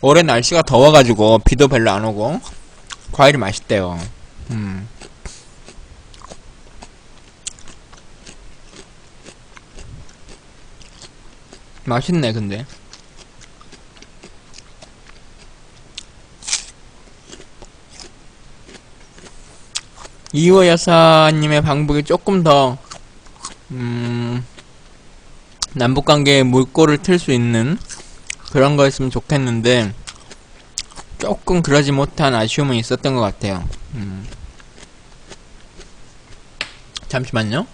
올해 날씨가 더워가지고 비도 별로 안 오고 과일이 맛있대요. 맛있네. 근데 이호 여사님의 방북이 조금 더 남북관계에 물꼬를 틀 수 있는 그런 거였으면 좋겠는데 조금 그러지 못한 아쉬움은 있었던 것 같아요. 잠시만요.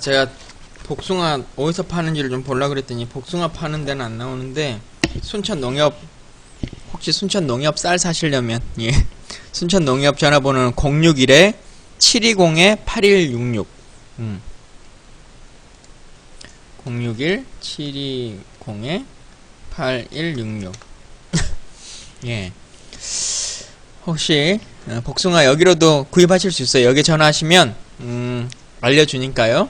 제가 복숭아 어디서 파는지를 좀 보려고 그랬더니 복숭아 파는 데는 안 나오는데 순천농협, 혹시 순천농협 쌀 사시려면 예, 순천농협 전화번호는 061-720-8166 061-720-8166 예, 혹시 복숭아 여기로도 구입하실 수 있어요. 여기 전화하시면 알려주니까요.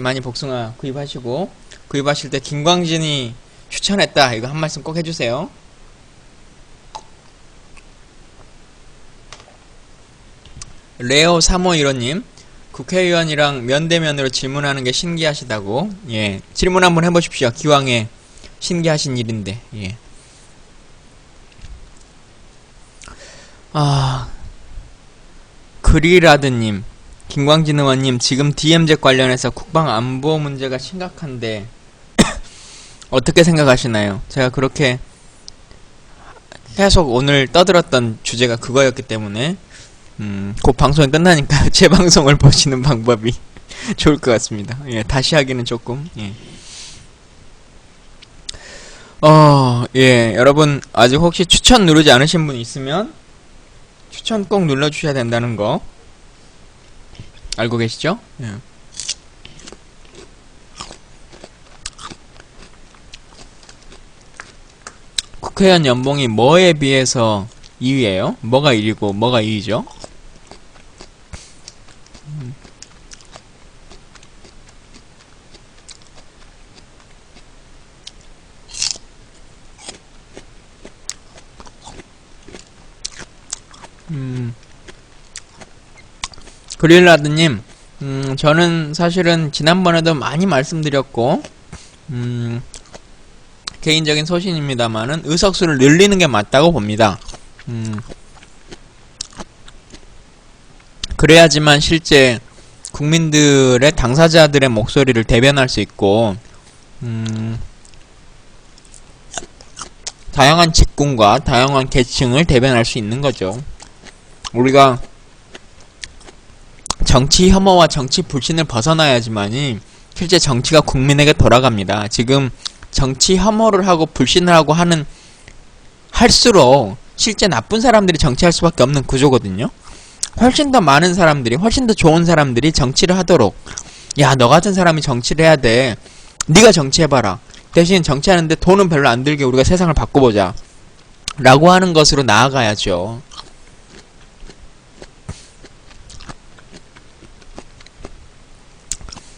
많이 복숭아 구입하시고, 구입하실 때 김광진이 추천했다 이거 한 말씀 꼭 해주세요. 레오 3515님, 국회의원이랑 면대면으로 질문하는 게 신기하시다고. 예, 질문 한번 해보십시오. 기왕에 신기하신 일인데. 예. 그리라드님, 김광진 의원님, 지금 DMZ 관련해서 국방안보 문제가 심각한데 어떻게 생각하시나요? 제가 그렇게 계속 오늘 떠들었던 주제가 그거였기 때문에 곧 방송이 끝나니까 제 방송을 보시는 방법이 좋을 것 같습니다. 예, 다시 하기는 조금. 예. 예, 여러분 아직 혹시 추천 누르지 않으신 분 있으면 추천 꼭 눌러주셔야 된다는 거 알고 계시죠? 예. 국회의원 연봉이 뭐에 비해서 2위예요? 뭐가 1위고 뭐가 2위죠? 그릴라드님, 저는 사실은 지난번에도 많이 말씀드렸고, 개인적인 소신입니다만은 의석수를 늘리는 게 맞다고 봅니다. 그래야지만 실제 국민들의 당사자들의 목소리를 대변할 수 있고, 다양한 직군과 다양한 계층을 대변할 수 있는 거죠. 우리가 정치 혐오와 정치 불신을 벗어나야지만이 실제 정치가 국민에게 돌아갑니다. 지금 정치 혐오를 하고 불신을 하고 할수록 실제 나쁜 사람들이 정치할 수밖에 없는 구조거든요. 훨씬 더 많은 사람들이, 훨씬 더 좋은 사람들이 정치를 하도록, 야, 너 같은 사람이 정치를 해야 돼. 네가 정치해봐라. 대신 정치하는데 돈은 별로 안 들게 우리가 세상을 바꿔보자 라고 하는 것으로 나아가야죠.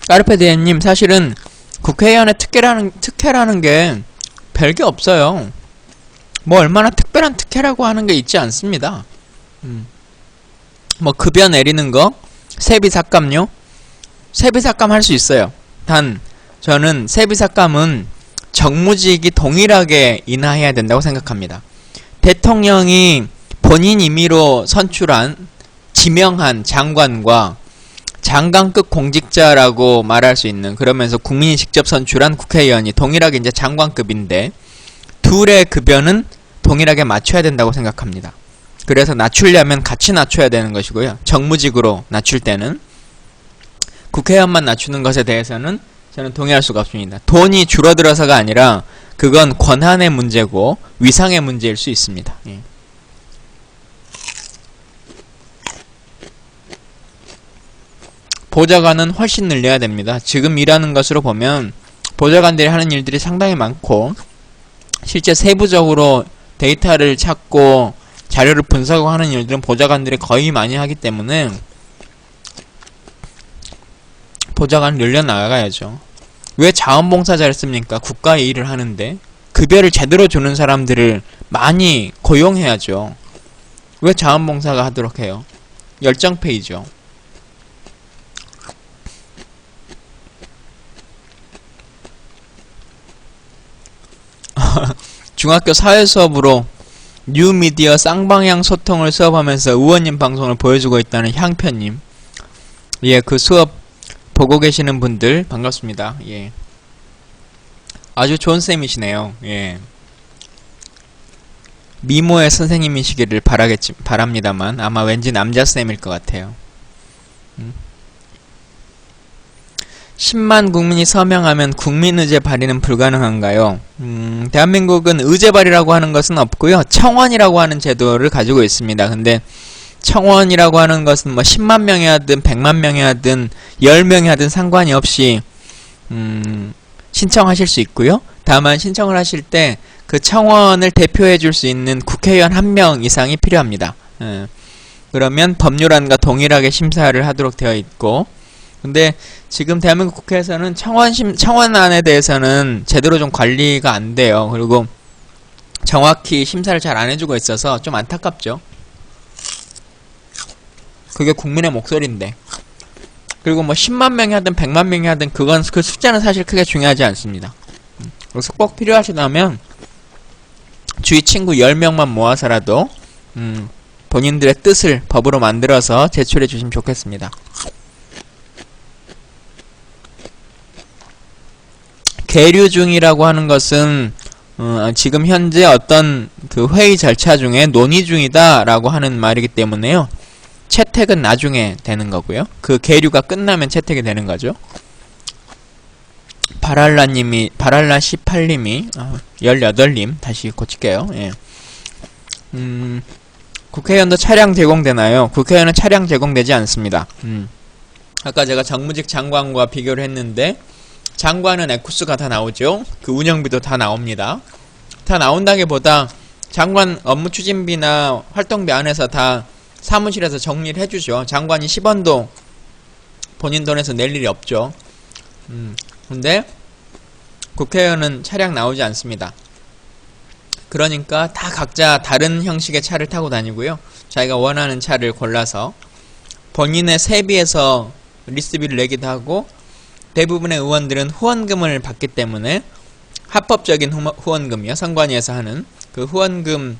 까르페디엠님, 사실은 국회의원의 특혜라는 게 별게 없어요. 뭐 얼마나 특별한 특혜라고 하는 게 있지 않습니다. 뭐 급여 내리는 거, 세비 삭감료, 세비 삭감 할 수 있어요. 단 저는 세비 삭감은 정무직이 동일하게 인하해야 된다고 생각합니다. 대통령이 본인 임의로 지명한 장관과 장관급 공직자라고 말할 수 있는, 그러면서 국민이 직접 선출한 국회의원이 동일하게 이제 장관급인데 둘의 급여는 동일하게 맞춰야 된다고 생각합니다. 그래서 낮추려면 같이 낮춰야 되는 것이고요. 정무직으로 낮출 때는, 국회의원만 낮추는 것에 대해서는 저는 동의할 수가 없습니다. 돈이 줄어들어서가 아니라 그건 권한의 문제고 위상의 문제일 수 있습니다. 예. 보좌관은 훨씬 늘려야 됩니다. 지금 일하는 것으로 보면 보좌관들이 하는 일들이 상당히 많고, 실제 세부적으로 데이터를 찾고 자료를 분석하고 하는 일들은 보좌관들이 거의 많이 하기 때문에 보좌관 늘려나가야죠. 왜 자원봉사자를 씁니까? 국가의 일을 하는데 급여를 제대로 주는 사람들을 많이 고용해야죠. 왜 자원봉사가 하도록 해요? 열정페이죠. 중학교 사회수업으로 뉴미디어 쌍방향 소통을 수업하면서 의원님 방송을 보여주고 있다는 향편님, 예, 그 수업 보고 계시는 분들 반갑습니다. 예, 아주 좋은 쌤이시네요. 예, 미모의 선생님이시기를 바랍니다만 아마 왠지 남자 쌤일 것 같아요. 10만 국민이 서명하면 국민의제 발의는 불가능한가요? 대한민국은 의제 발의라고 하는 것은 없고요. 청원이라고 하는 제도를 가지고 있습니다. 근데 청원이라고 하는 것은 뭐 10만 명이 하든 100만 명이 하든 10명이 하든 상관이 없이 신청하실 수 있고요. 다만 신청을 하실 때 그 청원을 대표해 줄 수 있는 국회의원 1명 이상이 필요합니다. 그러면 법률안과 동일하게 심사를 하도록 되어 있고, 근데 지금 대한민국 국회에서는 청원안에 대해서는 제대로 좀 관리가 안 돼요. 그리고 정확히 심사를 잘 안 해주고 있어서 좀 안타깝죠. 그게 국민의 목소리인데. 그리고 뭐 10만 명이 하든 100만 명이 하든 그 숫자는 사실 크게 중요하지 않습니다. 그래서 꼭 필요하시다면 주위 친구 10명만 모아서라도 본인들의 뜻을 법으로 만들어서 제출해 주시면 좋겠습니다. 계류 중이라고 하는 것은 지금 현재 어떤 그 회의 절차 중에 논의 중이다 라고 하는 말이기 때문에요. 채택은 나중에 되는 거고요. 그 계류가 끝나면 채택이 되는 거죠. 바랄라 18님이 18님 다시 고칠게요. 예. 국회의원도 차량 제공되나요? 국회의원은 차량 제공되지 않습니다. 아까 제가 정무직 장관과 비교를 했는데 장관은 에쿠스가 다 나오죠. 그 운영비도 다 나옵니다. 다 나온다기보다 장관 업무 추진비나 활동비 안에서 다 사무실에서 정리를 해주죠. 장관이 10원도 본인 돈에서 낼 일이 없죠. 근데 국회의원은 차량 나오지 않습니다. 그러니까 다 각자 다른 형식의 차를 타고 다니고요. 자기가 원하는 차를 골라서 본인의 세비에서 리스트비를 내기도 하고, 대부분의 의원들은 후원금을 받기 때문에 합법적인 후원금이요. 선관위에서 하는 그 후원금을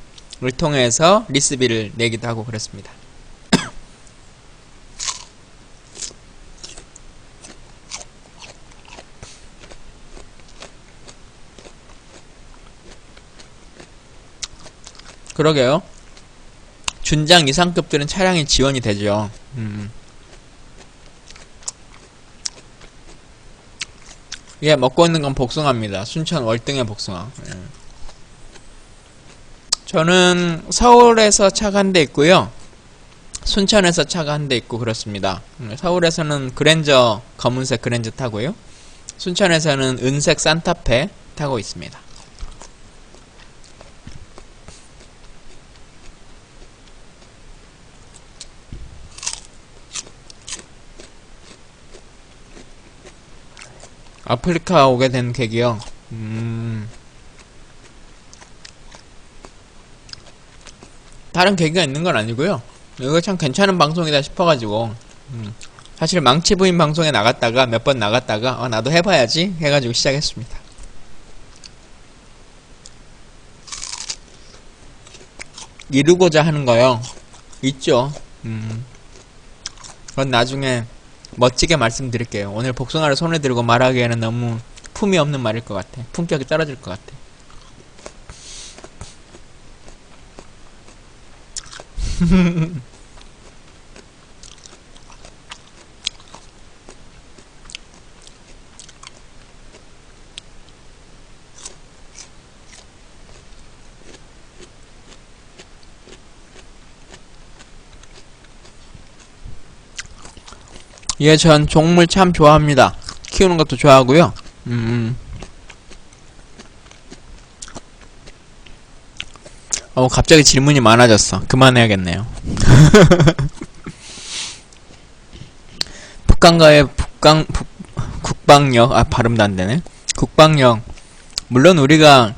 통해서 리스트비를 내기도 하고 그렇습니다. 그러게요. 준장 이상급들은 차량이 지원이 되죠. 예, 먹고 있는 건 복숭아입니다. 순천 월등의 복숭아. 예. 저는 서울에서 차가 한 대 있고요. 순천에서 차가 한 대 있고 그렇습니다. 서울에서는 그랜저, 검은색 그랜저 타고요. 순천에서는 은색 산타페 타고 있습니다. 아프리카 오게 된 계기요. 다른 계기가 있는 건 아니고요. 이거 참 괜찮은 방송이다 싶어가지고 사실 망치부인 방송에 나갔다가 몇 번 나갔다가 나도 해봐야지 해가지고 시작했습니다. 이루고자 하는 거요. 있죠. 그건 나중에 멋지게 말씀드릴게요. 오늘 복숭아를 손에 들고 말하기에는 너무 품이 없는 말일 것 같아. 품격이 떨어질 것 같아. 예, 전 종물 참 좋아합니다. 키우는 것도 좋아하고요. 갑자기 질문이 많아졌어. 그만해야겠네요. 북한가의 국방력, 발음도 안 되네. 국방력. 물론 우리가,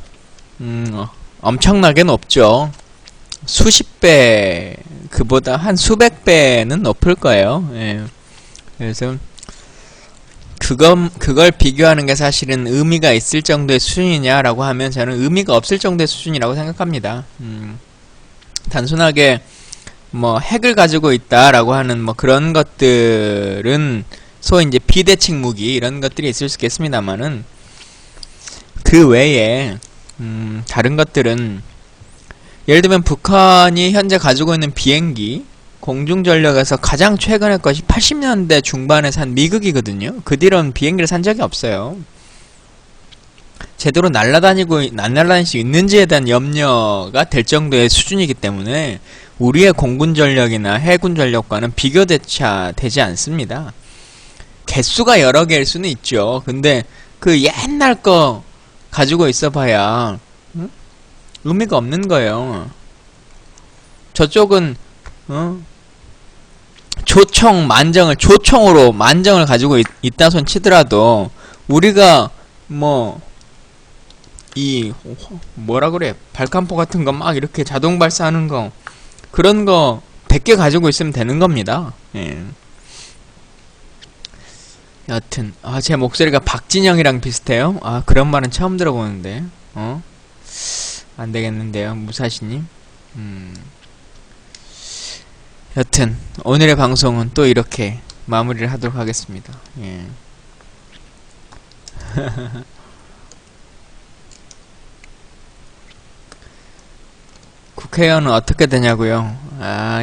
엄청나게 높죠. 수십 배, 그보다 한 수백 배는 높을 거예요. 예. 그래서 그걸 비교하는 게 사실은 의미가 있을 정도의 수준이냐라고 하면 저는 의미가 없을 정도의 수준이라고 생각합니다. 단순하게 뭐 핵을 가지고 있다라고 하는 뭐 그런 것들은 소위 이제 비대칭 무기 이런 것들이 있을 수 있겠습니다만은 그 외에 다른 것들은 예를 들면 북한이 현재 가지고 있는 비행기 공중전력에서 가장 최근의 것이 80년대 중반에 산 미극이거든요. 그 뒤로는 비행기를 산 적이 없어요. 제대로 날아다닐 수 있는지에 대한 염려가 될 정도의 수준이기 때문에 우리의 공군전력이나 해군전력과는 비교대차 되지 않습니다. 개수가 여러 개일 수는 있죠. 근데 그 옛날 거 가지고 있어봐야 의미가 없는 거예요. 저쪽은 조총으로 만정을 가지고 있다 손 치더라도 우리가 뭐라 그래, 발칸포 같은 거 막 이렇게 자동 발사하는 거 그런 거 100개 가지고 있으면 되는 겁니다. 예. 여하튼 제 목소리가 박진영이랑 비슷해요? 그런 말은 처음 들어보는데 안 되겠는데요, 무사시님. 여튼 오늘의 방송은 또 이렇게 마무리를 하도록 하겠습니다. 예. 국회의원은 어떻게 되냐고요?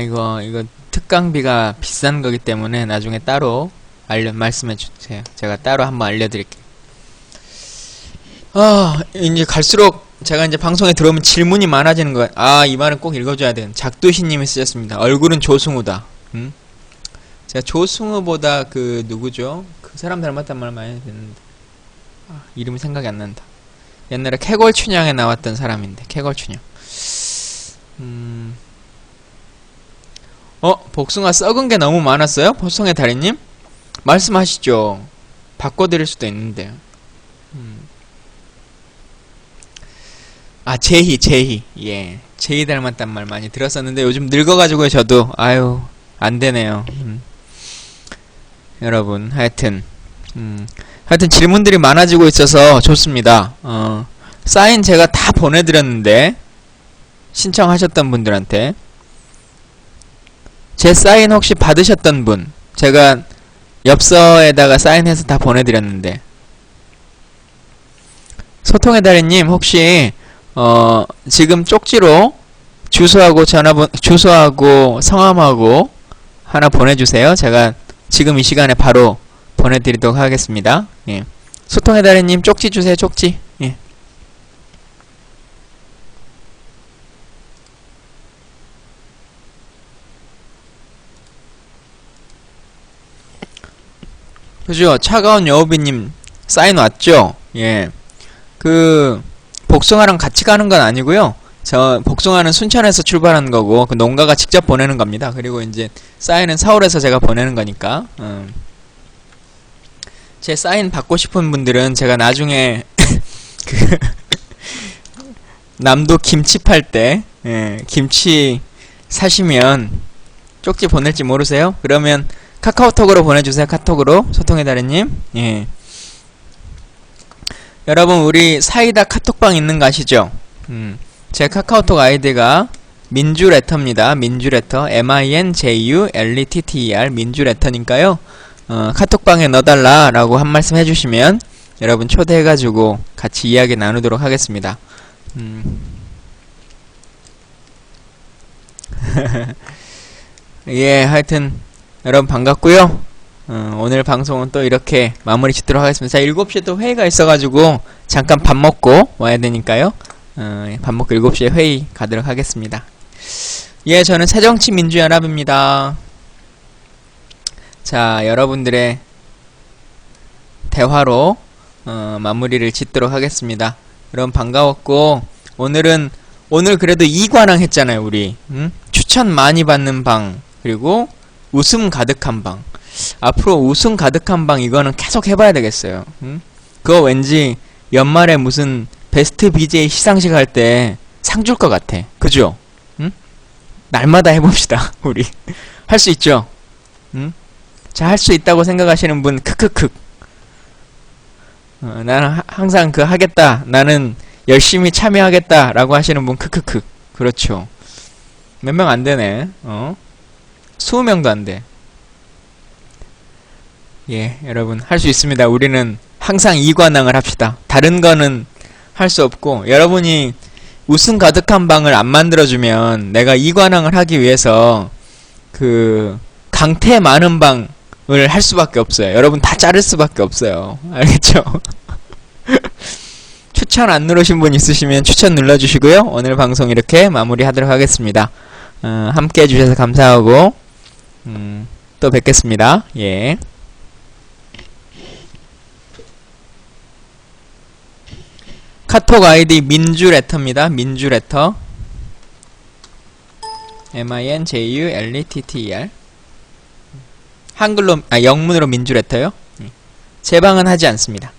이거 특강비가 비싼 거기 때문에 나중에 따로 말씀해 주세요. 제가 따로 한번 알려드릴게요. 이제 갈수록 제가 이제 방송에 들어오면 질문이 많아지는 거예요. 이 말은 꼭 읽어줘야 돼요. 작두시님이 쓰셨습니다. 얼굴은 조승우다. 제가 조승우보다 그 누구죠? 그 사람 닮았단 말 많이 듣는데 이름이 생각이 안 난다. 옛날에 캐골춘향에 나왔던 사람인데 캐골춘향. 복숭아 썩은 게 너무 많았어요? 보성의 달인님? 말씀하시죠. 바꿔드릴 수도 있는데요. 제희. 예. 제희 닮았단 말 많이 들었었는데 요즘 늙어가지고 저도 안 되네요. 여러분, 하여튼 질문들이 많아지고 있어서 좋습니다. 사인 제가 다 보내드렸는데, 신청하셨던 분들한테. 제 사인 혹시 받으셨던 분, 제가 엽서에다가 사인해서 다 보내드렸는데, 소통의 달인님, 혹시, 지금 쪽지로 주소하고 주소하고 성함하고 하나 보내주세요. 제가 지금 이 시간에 바로 보내드리도록 하겠습니다. 예. 소통의 달인님, 쪽지 주세요, 쪽지. 예. 그죠? 차가운 여우비님, 사인 왔죠? 예. 복숭아랑 같이 가는 건 아니고요. 복숭아는 순천에서 출발하는 거고, 그 농가가 직접 보내는 겁니다. 그리고 이제, 사인은 서울에서 제가 보내는 거니까, 제 사인 받고 싶은 분들은 제가 나중에, 남도 김치 팔 때, 김치 사시면, 쪽지 보낼지 모르세요? 그러면, 카카오톡으로 보내주세요. 카톡으로. 소통의 달인님. 예. 여러분 우리 사이다 카톡방 있는 거 아시죠? 제 카카오톡 아이디가 민주레터입니다. 민주레터 MINJULETTER 민주레터니까요. 카톡방에 넣어달라 라고 한 말씀 해주시면 여러분 초대해가지고 같이 이야기 나누도록 하겠습니다. 예, 하여튼 여러분 반갑고요. 오늘 방송은 또 이렇게 마무리 짓도록 하겠습니다. 자, 7시에 또 회의가 있어가지고 잠깐 밥 먹고 와야 되니까요. 밥 먹고 7시에 회의 가도록 하겠습니다. 예, 저는 새정치민주연합입니다. 자, 여러분들의 대화로 마무리를 짓도록 하겠습니다. 여러분 반가웠고 오늘 그래도 2관왕 했잖아요. 우리 추천 많이 받는 방 그리고 웃음 가득한 방. 앞으로 웃음 가득한 방 이거는 계속 해봐야 되겠어요. 그거 왠지 연말에 무슨 베스트 BJ 시상식 할 때 상 줄 것 같아. 그죠? 날마다 해봅시다. 우리 할 수 있죠? 자, 할 수 있다고 생각하시는 분 크크크. 나는 항상 하겠다. 나는 열심히 참여하겠다 라고 하시는 분 크크크. 그렇죠. 몇 명 안 되네. 20명도 안 돼. 예, 여러분 할 수 있습니다. 우리는 항상 2관왕을 합시다. 다른 거는 할 수 없고 여러분이 웃음 가득한 방을 안 만들어주면 내가 2관왕을 하기 위해서 강태 많은 방을 할 수밖에 없어요. 여러분 다 자를 수밖에 없어요. 알겠죠? 추천 안 누르신 분 있으시면 추천 눌러주시고요. 오늘 방송 이렇게 마무리하도록 하겠습니다. 함께 해주셔서 감사하고 또 뵙겠습니다. 예. 카톡 아이디 민주레터입니다. 민주레터 MINJULETTER 한글로 영문으로 민주레터요. 제 방은 하지 않습니다.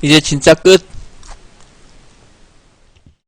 이제 진짜 끝.